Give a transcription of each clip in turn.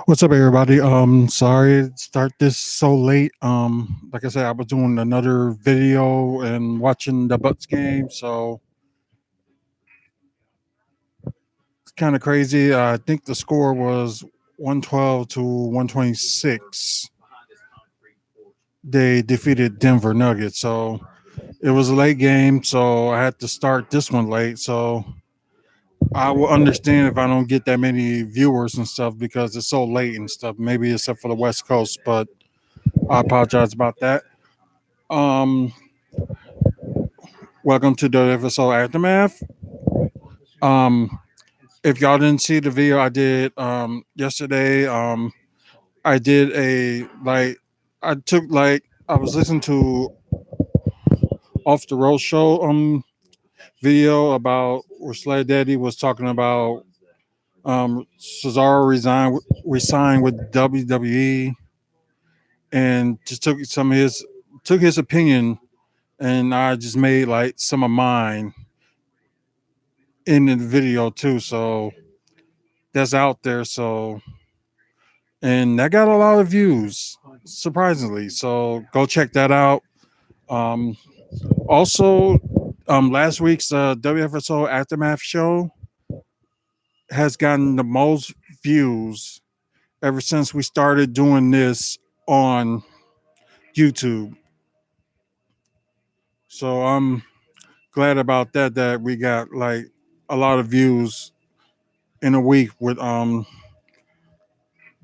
What's up, everybody? Sorry to start this so late. Like I said, I was doing another video and watching the Bucks game, so it's kind of crazy. I think the score was 112 to 126. They defeated Denver Nuggets, so it was a late game, so I had to start this one late. So I will understand if I don't get that many viewers and stuff because it's so late and stuff. Maybe except for the West Coast, but I apologize about that. Um, Welcome to WFSO Aftermath. Um, if y'all didn't see the video I did yesterday, I did a I took I was listening to Off the Road show video about where Sled Daddy was talking about Cesaro resigned with WWE and just took his opinion, and I just made like some of mine in the video too. So that's out there. So and that got a lot of views, surprisingly. So go check that out. Um, Also, last week's WFSO Aftermath show has gotten the most views ever since we started doing this on YouTube. So I'm glad about that. That we got like a lot of views in a week with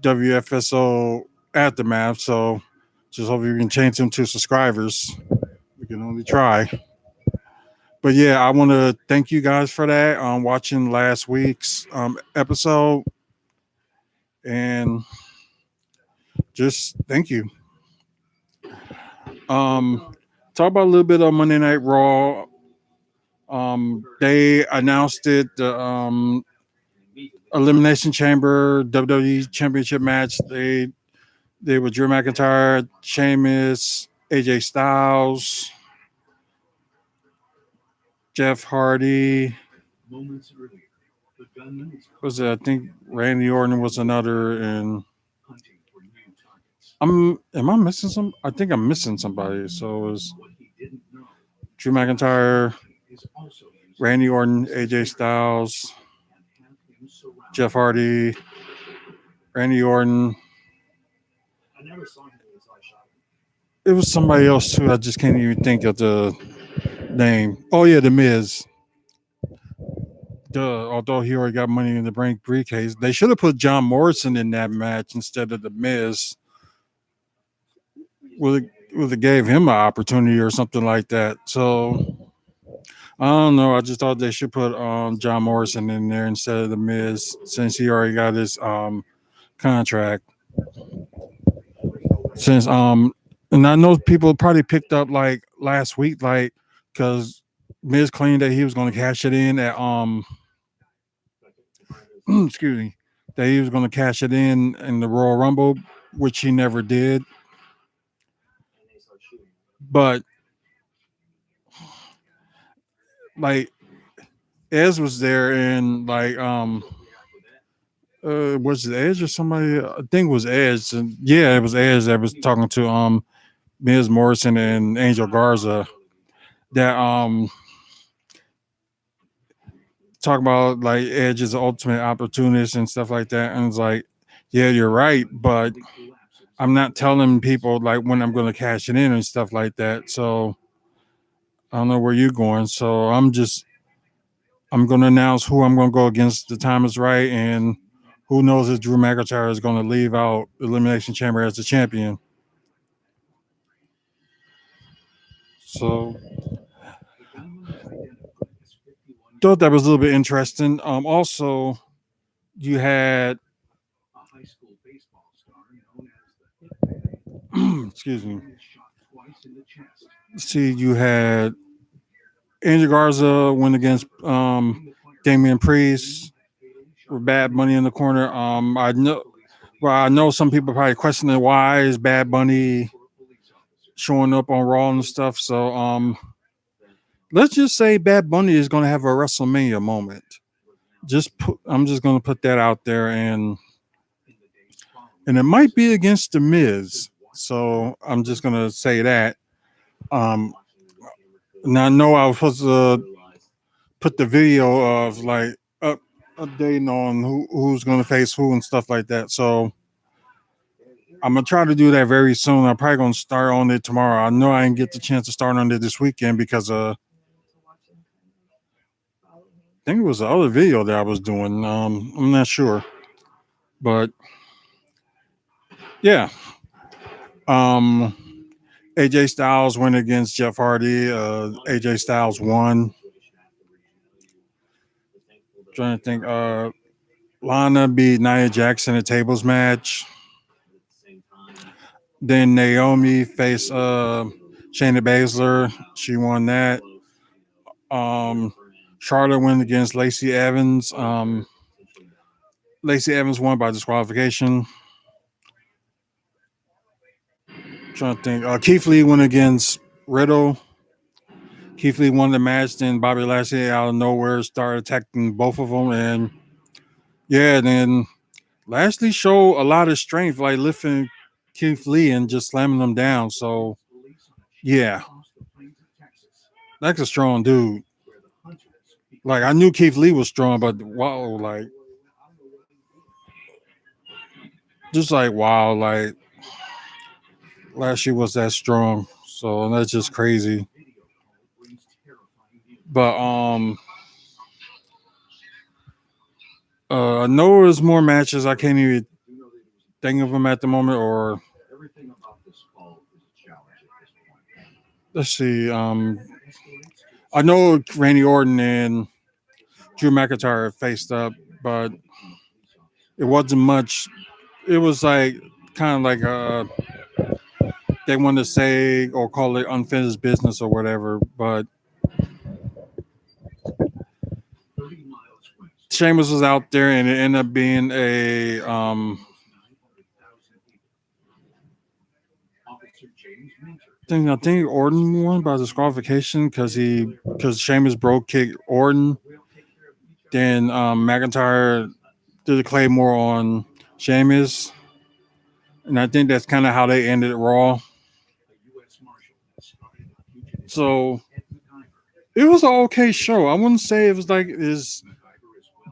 WFSO Aftermath. So just hope we can change them to subscribers. We can only try. But yeah, I want to thank you guys for that. Watching last week's episode, and just thank you. Talk about a little bit of Monday Night Raw. They announced it, the Elimination Chamber WWE Championship match. They were Drew McIntyre, Sheamus, AJ Styles, Jeff Hardy. Was it? I think Randy Orton was another, and am I missing some? I think I'm missing somebody. So it was Drew McIntyre, Randy Orton, AJ Styles, Jeff Hardy, Randy Orton. It was somebody else too. I just can't even think of the name. Oh yeah, the Miz. Duh. Although he already got money in the bank briefcase, they should have put John Morrison in that match instead of the Miz. Would have gave him an opportunity or something like that. So I don't know. I just thought they should put John Morrison in there instead of the Miz since he already got his contract. Since and I know people probably picked up like last week, like because Miz claimed that he was going to cash it in at excuse me, that he was going to cash it in the Royal Rumble, which he never did. But like Ez was there and like was it Edge or somebody? I think it was Edge. And yeah, it was Edge that was talking to Miz Morrison and Angel Garza that talk about like Edge is the ultimate opportunist and stuff like that. And it's like, yeah, you're right, but I'm not telling people like when I'm going to cash it in and stuff like that. So I don't know where you're going. So I'm going to announce who I'm going to go against. The time is right, and who knows if Drew McIntyre is going to leave out Elimination Chamber as the champion. So thought that was a little bit interesting. Also, you had excuse me. See, you had Angel Garza win against Damian Priest with Bad Bunny in the corner. I know some people probably questioning why is Bad Bunny showing up on Raw and stuff. So let's just say Bad Bunny is going to have a WrestleMania moment. I'm just going to put that out there, and and it might be against the Miz. So I'm just gonna say that. Um, Now I know I was supposed to put the video of like updating on who's gonna face who and stuff like that. So I'm gonna try to do that very soon. I'm probably gonna start on it tomorrow. I know I didn't get the chance to start on it this weekend because I think it was the other video that I was doing. I'm not sure, but yeah. Um, AJ Styles went against Jeff Hardy. AJ Styles won. Trying to think. Lana beat Nia Jackson in a tables match. Then Naomi faced Shayna Baszler. She won that. Um, Charlotte went against Lacey Evans. Lacey Evans won by disqualification. Trying to think. Keith Lee went against Riddle. Keith Lee won the match. Then Bobby Lashley out of nowhere started attacking both of them. And yeah, then Lashley showed a lot of strength, like lifting Keith Lee and just slamming him down. So yeah, that's a strong dude. Like I knew Keith Lee was strong, but wow, like just like wow, like Lashley was that strong. So that's just crazy. But I know there's more matches. I can't even think of them at the moment. Or let's see. I know Randy Orton and Drew McIntyre faced up, but it wasn't much. It was like kind of like they want to say or call it unfinished business or whatever. But Sheamus was out there, and it ended up being a I think Orton won by disqualification because Sheamus broke kicked Orton. Then McIntyre did a Claymore on Sheamus, and I think that's kind of how they ended Raw. So it was an okay show. I wouldn't say it was like this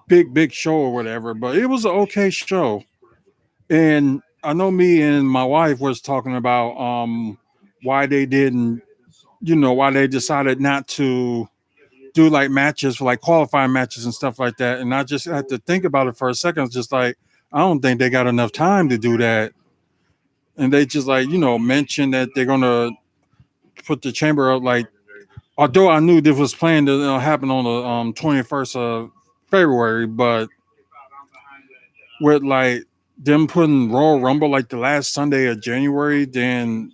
big show or whatever, but it was an okay show. And I know me and my wife was talking about why they didn't, why they decided not to do like matches for like qualifying matches and stuff like that. And I just had to think about it for a second. It's just like I don't think they got enough time to do that. And they just like mentioned that they're gonna put the chamber up. Like although I knew this was planned to happen on the 21st of February, but with like them putting Royal Rumble like the last Sunday of January, then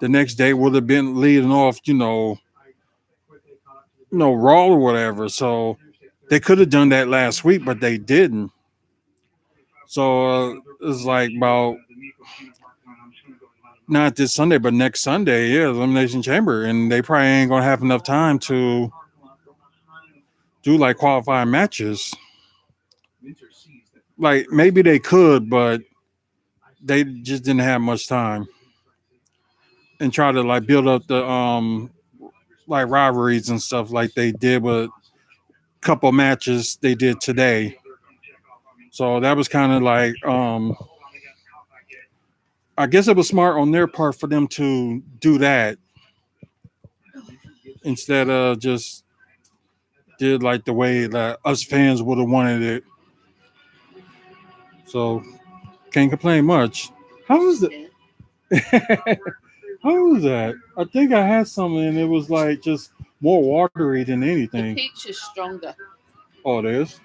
the next day would have been leading off, Raw or whatever. So they could have done that last week, but they didn't. So it's like about not this Sunday, but next Sunday, yeah, Elimination Chamber, and they probably ain't gonna have enough time to do like qualifying matches. Like maybe they could, but they just didn't have much time and try to like build up the like rivalries and stuff like they did with a couple matches they did today. So that was kind of like I guess it was smart on their part for them to do that instead of just did like the way that us fans would have wanted it. So can't complain much. How was it? How was that? I think I had something and it was like just more watery than anything. The peach is stronger. Oh, it is?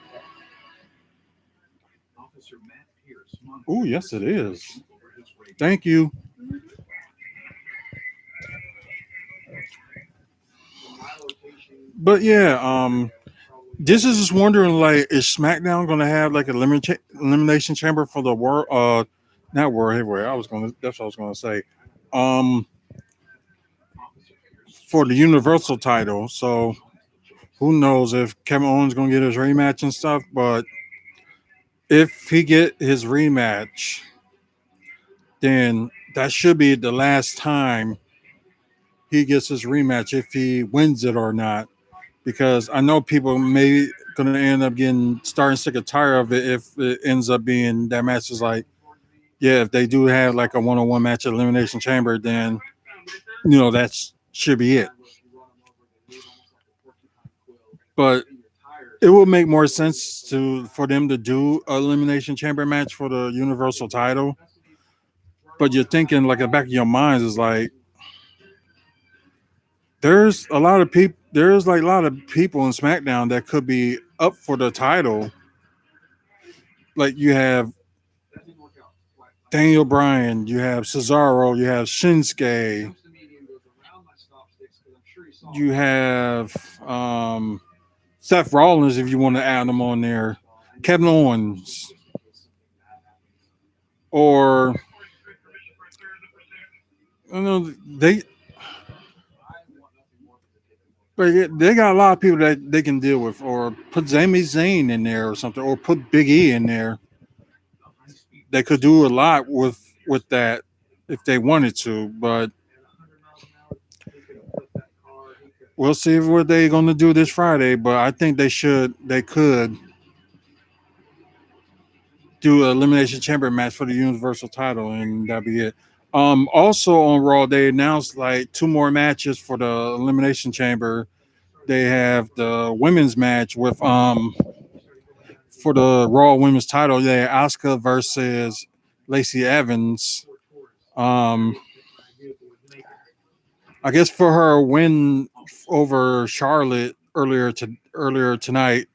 Oh, yes, it is. Thank you. But yeah, this is just wondering like, is SmackDown gonna have like a elimination chamber for the world? Not world heavyweight. That's what I was gonna say. Um, for the Universal title. So who knows if Kevin Owens gonna get his rematch and stuff? But if he get his rematch, then that should be the last time he gets his rematch if he wins it or not. Because I know people may gonna end up getting starting sick or tired of it if it ends up being that match is like, yeah, if they do have like a one-on-one match at Elimination Chamber, then that should be it. But it would make more sense for them to do a Elimination Chamber match for the Universal title. But you're thinking like in the back of your minds is like there's a lot of people there's like a lot of people in SmackDown that could be up for the title. Like you have Daniel Bryan, you have Cesaro, you have Shinsuke, you have Seth Rollins if you want to add them on there, Kevin Owens, or they they got a lot of people that they can deal with, or put Sami Zayn in there or something, or put Big E in there. They could do a lot with that if they wanted to, but we'll see what they're going to do this Friday. But I think they could do an elimination chamber match for the Universal title, and that'd be it. Also on Raw, they announced like two more matches for the elimination chamber. They have the women's match with for the Raw Women's title. Yeah, Asuka versus Lacey Evans. Um, I guess for her win over Charlotte earlier tonight,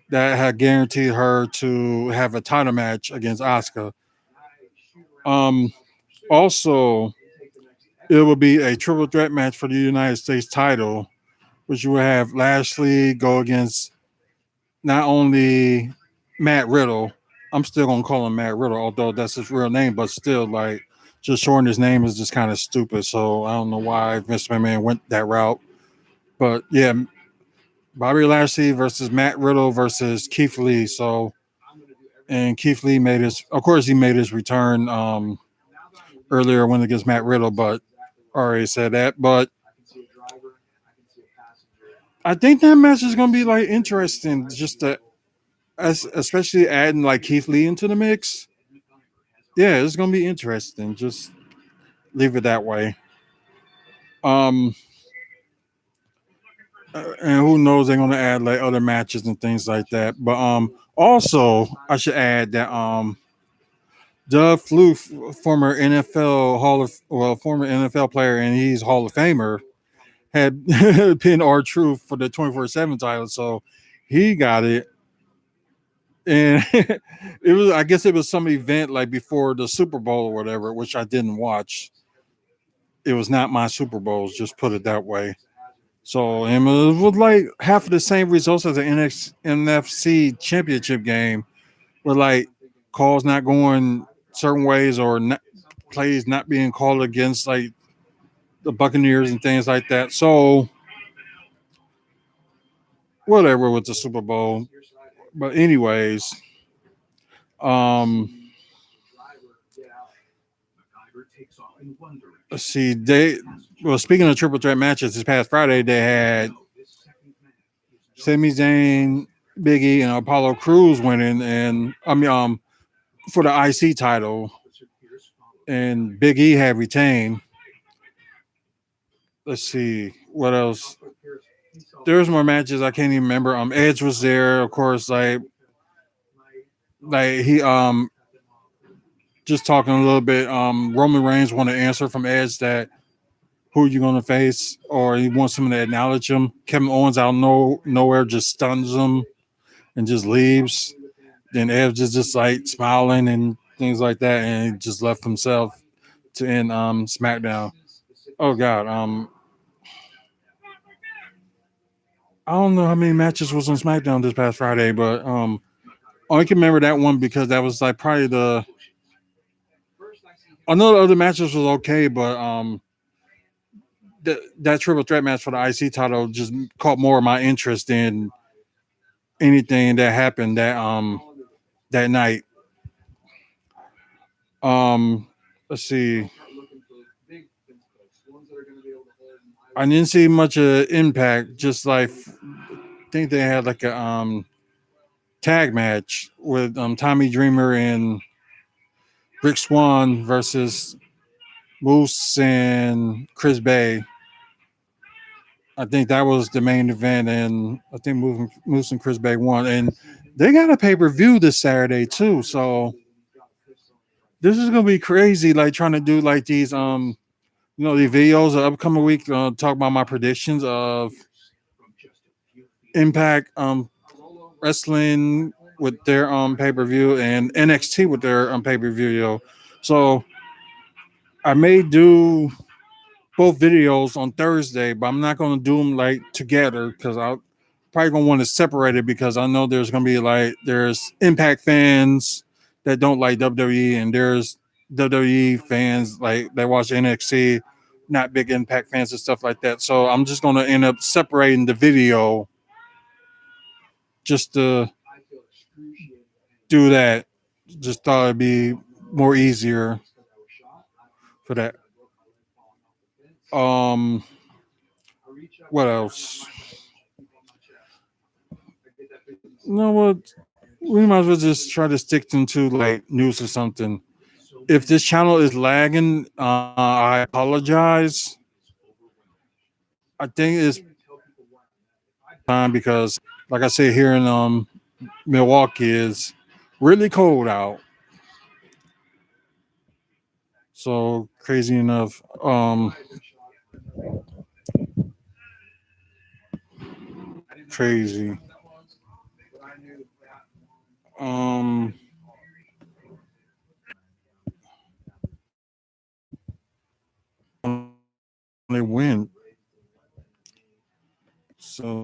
that had guaranteed her to have a title match against Asuka. Um, Also, it will be a triple threat match for the United States title, which you will have Lashley go against not only Matt Riddle. I'm still gonna call him Matt Riddle, although that's his real name, but still, like, just shortening his name is just kind of stupid. So I don't know why Vince McMahon went that route. But yeah, Bobby Lashley versus Matt Riddle versus Keith Lee. So and Keith Lee of course, he made his return earlier when against Matt Riddle, but already said that. But I think that match is gonna be like interesting, just to especially adding like Keith Lee into the mix. Yeah, it's gonna be interesting. Just leave it that way. Um, and who knows? They're gonna add like other matches and things like that. But also I should add that Doug Fluke, former NFL former NFL player, and he's Hall of Famer, had pinned R Truth for the 24/7 title, so he got it. And it was, I guess, it was some event like before the Super Bowl or whatever, which I didn't watch. It was not my Super Bowls, just put it that way. So and it was like half of the same results as the NFC Championship game, with like calls not going certain ways or not, plays not being called against like the Buccaneers and things like that. So whatever with the Super Bowl. But anyways, um, let's see. Speaking of triple threat matches, this past Friday they had Sami Zayn, Big E, and Apollo Crews winning, and for the IC title, and Big E had retained. Let's see what else. There's more matches I can't even remember. Edge was there, of course. Like he just talking a little bit. Roman Reigns want to answer from Edge that who you gonna face, or he wants him to acknowledge him. Kevin Owens out nowhere just stuns him and just leaves. Then Edge is just like smiling and things like that, and he just left himself to end SmackDown. Oh God, I don't know how many matches was on SmackDown this past Friday, but I can remember that one because that was like probably the. I know the other matches was okay, but that triple threat match for the IC title just caught more of my interest in anything that happened that night. Um, let's see. I didn't see much of impact. Just like I think they had like a tag match with Tommy Dreamer and Rick Swan versus Moose and Chris Bay. I think that was the main event, and I think Moose and Chris Bay won. And they got a pay per view this Saturday too, so this is gonna be crazy. Like trying to do like these the videos of upcoming week. Talk about my predictions of Impact Wrestling with their pay per view and NXT with their pay per view. So I may do both videos on Thursday, but I'm not going to do them like together because I'll probably going to want to separate it because I know there's going to be like there's Impact fans that don't like WWE and there's WWE fans like that watch NXT, not big Impact fans and stuff like that. So I'm just going to end up separating the video just to do that. Just thought it'd be more easier for that. Um, what else? You know what? We might as well just try to stick into like news or something. If this channel is lagging, I apologize. I think it's time because, like I said, here in Milwaukee is really cold out. So crazy enough, crazy. Um, they win. So